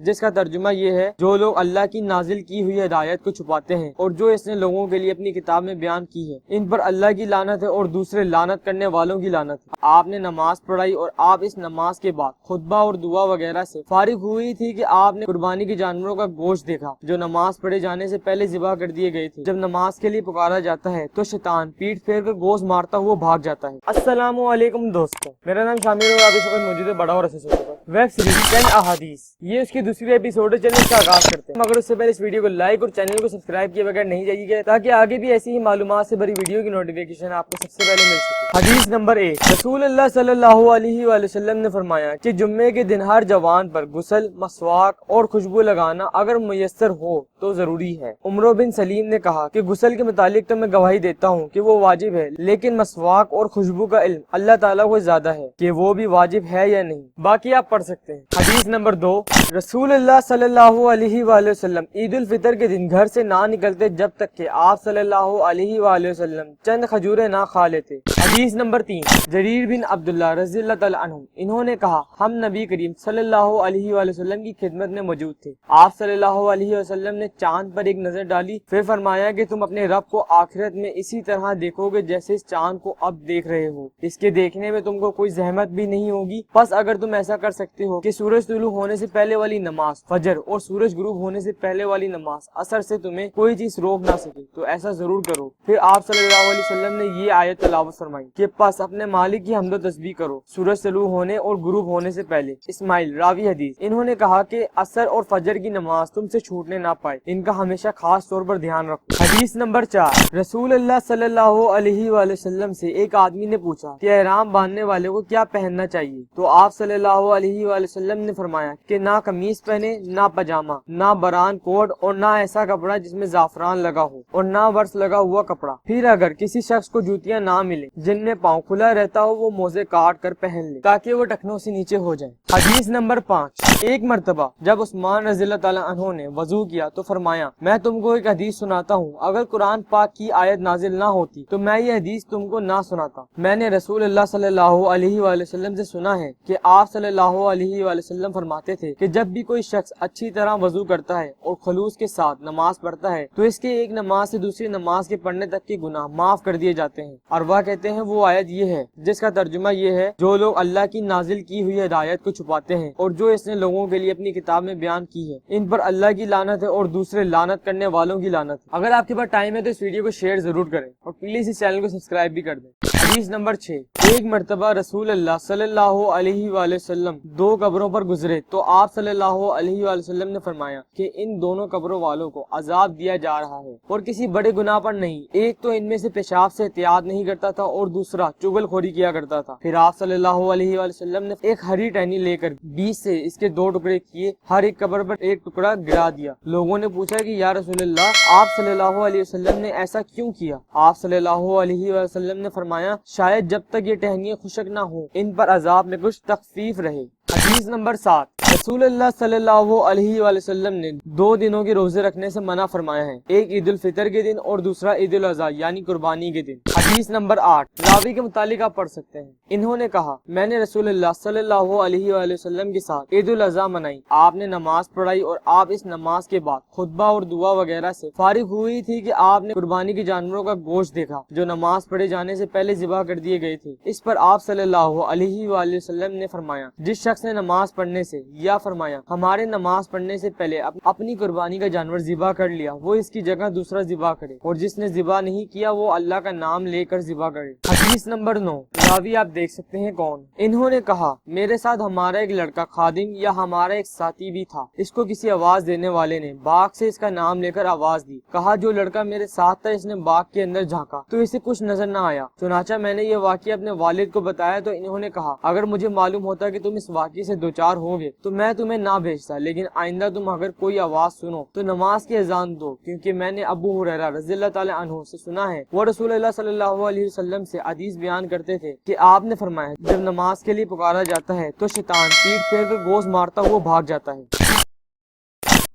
جس کا ترجمہ یہ ہے جو لوگ اللہ کی نازل کی ہوئی ہدایت کو چھپاتے ہیں اور جو اس نے لوگوں کے لیے اپنی کتاب میں بیان کی ہے، ان پر اللہ کی لعنت ہے اور دوسرے لعنت کرنے والوں کی لعنت ہے۔ آپ نے نماز پڑھائی اور آپ اس نماز کے بعد خطبہ اور دعا وغیرہ سے فارغ ہوئی تھی کہ آپ نے قربانی کے جانوروں کا گوشت دیکھا جو نماز پڑھے جانے سے پہلے ذبح کر دیے گئے تھے۔ جب نماز کے لیے پکارا جاتا ہے تو شیطان پیٹھ پھیر کر گوشت مارتا ہوا بھاگ جاتا ہے۔ السلام علیکم دوستو، میرا نام شامل اور آپ اس وقت موجود ہے بڑا اور ویب سیریز 10 احادیث، یہ اس کی دوسری ایپیسوڈ ہے۔ چلیں اس کا آغاز کرتے ہیں، مگر اس سے پہلے اس ویڈیو کو لائک اور چینل کو سبسکرائب کیے بغیر نہیں جائیے گا تاکہ آگے بھی ایسی ہی معلومات سے بھری ویڈیو کی نوٹیفیکیشن آپ کو سب سے پہلے مل سکے۔ حدیث نمبر 1، رسول اللہ صلی اللہ علیہ وآلہ وسلم نے فرمایا کہ جمعے کے دن ہر جوان پر غسل، مسواک اور خوشبو لگانا اگر میسر ہو تو ضروری ہے۔ عمرو بن سلیم نے کہا کہ غسل کے متعلق تو میں گواہی دیتا ہوں کہ وہ واجب ہے، لیکن مسواک اور خوشبو کا علم اللہ تعالیٰ کو زیادہ ہے کہ وہ بھی واجب ہے یا نہیں، باقی آپ پڑھ سکتے ہیں۔ حدیث نمبر 2، رسول اللہ صلی اللہ علیہ وآلہ وسلم عید الفطر کے دن گھر سے نہ نکلتے جب تک کہ آپ صلی اللہ علیہ وآلہ وسلم چند کھجوریں نہ کھا لیتے۔ حدیث نمبر 3، جریر بن عبداللہ رضی اللہ تعالیٰ عنہ انہوں نے کہا ہم نبی کریم صلی اللہ علیہ وآلہ وسلم کی خدمت میں موجود تھے۔ آپ صلی اللہ علیہ وسلم نے چاند پر ایک نظر ڈالی، پھر فرمایا کہ تم اپنے رب کو آخرت میں اسی طرح دیکھو گے جیسے اس چاند کو اب دیکھ رہے ہو، اس کے دیکھنے میں تم کو کوئی زحمت بھی نہیں ہوگی۔ بس اگر تم ایسا کر سکتے ہو کہ سورج طلوع ہونے سے پہلے والی نماز فجر اور سورج غروب ہونے سے پہلے والی نماز عصر سے تمہیں کوئی چیز روک نہ سکے تو ایسا ضرور کرو۔ پھر آپ صلی اللہ علیہ وسلم نے یہ آیت تلاوت فرمائی کہ پس اپنے مالک کی حمد و تسبیح کرو سورج طلوع ہونے اور غروب ہونے سے پہلے۔ اسماعیل راوی حدیث، انہوں نے کہا کہ عصر اور فجر کی نماز تم سے چھوٹنے نہ پائے، ان کا ہمیشہ خاص طور پر دھیان رکھو۔ حدیث نمبر 4، رسول اللہ صلی اللہ علیہ وآلہ وسلم سے ایک آدمی نے پوچھا کہ احرام باندھنے والے کو کیا پہننا چاہیے، تو آپ صلی اللہ علیہ وآلہ وسلم نے فرمایا کہ نہ قمیص پہنے، نہ پاجامہ، نہ بران کوٹ اور نہ ایسا کپڑا جس میں زعفران لگا ہو اور نہ ورس لگا ہوا کپڑا۔ پھر اگر کسی شخص کو جوتیاں نہ ملے جن میں پاؤں کھلا رہتا ہو وہ موزے کاٹ کر پہن لے تاکہ وہ ٹخنوں سے نیچے ہو جائے۔ حدیث نمبر 5، ایک مرتبہ جب عثمان رضی اللہ تعالیٰ عنہ نے وضو کیا تو فرمایا میں تم کو ایک حدیث سناتا ہوں، اگر قرآن پاک کی آیت نازل نہ ہوتی تو میں یہ حدیث تم کو نہ سناتا۔ میں نے رسول اللہ صلی اللہ علیہ وآلہ وسلم سے سنا ہے کہ آپ صلی اللہ علیہ وآلہ وسلم فرماتے تھے کہ جب بھی کوئی شخص اچھی طرح وضو کرتا ہے اور خلوص کے ساتھ نماز پڑھتا ہے تو اس کے ایک نماز سے دوسری نماز کے پڑھنے تک کے گناہ معاف کر دیے جاتے ہیں۔ اور وہ کہتے ہیں وہ آیت یہ ہے جس کا ترجمہ یہ ہے جو لوگ اللہ کی نازل کی ہوئی ہدایت کو چھپاتے ہیں اور جو اس نے لوگوں کے لیے اپنی کتاب میں بیان کی ہے، ان پر اللہ کی لعنت ہے اور دوسرے لعنت کرنے والوں کی لعنت ہے۔ اگر آپ کے پاس ٹائم ہے تو اس ویڈیو کو شیئر ضرور کریں اور پلیز اس چینل کو سبسکرائب بھی کر دیں۔ حدیث نمبر 6، ایک مرتبہ رسول اللہ صلی اللہ علیہ وآلہ وسلم دو قبروں پر گزرے تو آپ صلی اللہ علیہ وآلہ وسلم نے فرمایا کہ ان دونوں قبروں والوں کو عذاب دیا جا رہا ہے اور کسی بڑے گناہ پر نہیں، ایک تو ان میں سے پیشاب سے احتیاط نہیں کرتا تھا اور دوسرا چغل خوری کیا کرتا تھا۔ پھر آپ صلی اللہ علیہ وآلہ وسلم نے ایک ہری ٹہنی لے کر 20 سے اس کے 2 ٹکڑے کیے، ہر ایک قبر پر ایک ٹکڑا گرا دیا۔ لوگوں نے پوچھا کہ یا رسول اللہ آپ صلی اللہ علیہ وسلم نے ایسا کیوں کیا؟ آپ صلی اللہ علیہ وآلہ وسلم نے فرمایا شاید جب تک یہ ٹہنیاں خشک نہ ہوں ان پر عذاب میں کچھ تخفیف رہے۔ حدیث نمبر 7، رسول اللہ صلی اللہ علیہ وآلہ وسلم نے 2 دنوں کے روزے رکھنے سے منع فرمایا ہے، ایک عید الفطر کے دن اور دوسرا عید الاضحیٰ یعنی قربانی کے دن۔ حدیث نمبر 8، راوی کے متعلق آپ پڑھ سکتے ہیں، انہوں نے کہا میں نے رسول اللہ صلی اللہ علیہ وآلہ وسلم کے ساتھ عید الاضحیٰ منائی، آپ نے نماز پڑھائی اور آپ اس نماز کے بعد خطبہ اور دعا وغیرہ سے فارغ ہوئی تھی کہ آپ نے قربانی کے جانوروں کا گوشت دیکھا جو نماز پڑھے جانے سے پہلے ذبح کر دیے گئے تھے۔ اس پر آپ صلی اللہ علیہ وآلہ وسلم نے فرمایا جس شخص نے نماز پڑھنے سے یا فرمایا ہمارے نماز پڑھنے سے پہلے اپنی قربانی کا جانور ذبح کر لیا وہ اس کی جگہ دوسرا ذبح کرے، اور جس نے ذبح نہیں کیا وہ اللہ کا نام لے کر ذبح کرے۔ حدیث نمبر 9، راوی آپ دیکھ سکتے ہیں کون، انہوں نے کہا میرے ساتھ ہمارا ایک لڑکا خادم یا ہمارا ایک ساتھی بھی تھا، اس کو کسی آواز دینے والے نے باغ سے اس کا نام لے کر آواز دی، کہا جو لڑکا میرے ساتھ تھا اس نے باغ کے اندر جھانکا تو اسے کچھ نظر نہ آیا، چنانچہ میں نے یہ واقعہ اپنے والد کو بتایا تو انہوں نے کہا اگر مجھے معلوم ہوتا کہ تم اس واقعے سے دوچار ہوگے تو میں تمہیں نہ بھیجتا، لیکن آئندہ تم اگر کوئی آواز سنو تو نماز کی اذان دو، کیونکہ میں نے ابو ہریرہ رضی اللہ تعالی عنہ سے سنا ہے وہ رسول اللہ صلی اللہ علیہ وسلم سے حدیث بیان کرتے تھے کہ آپ نے فرمایا جب نماز کے لیے پکارا جاتا ہے تو شیطان پیٹھ پھیر کر گوشت مارتا ہوا بھاگ جاتا ہے۔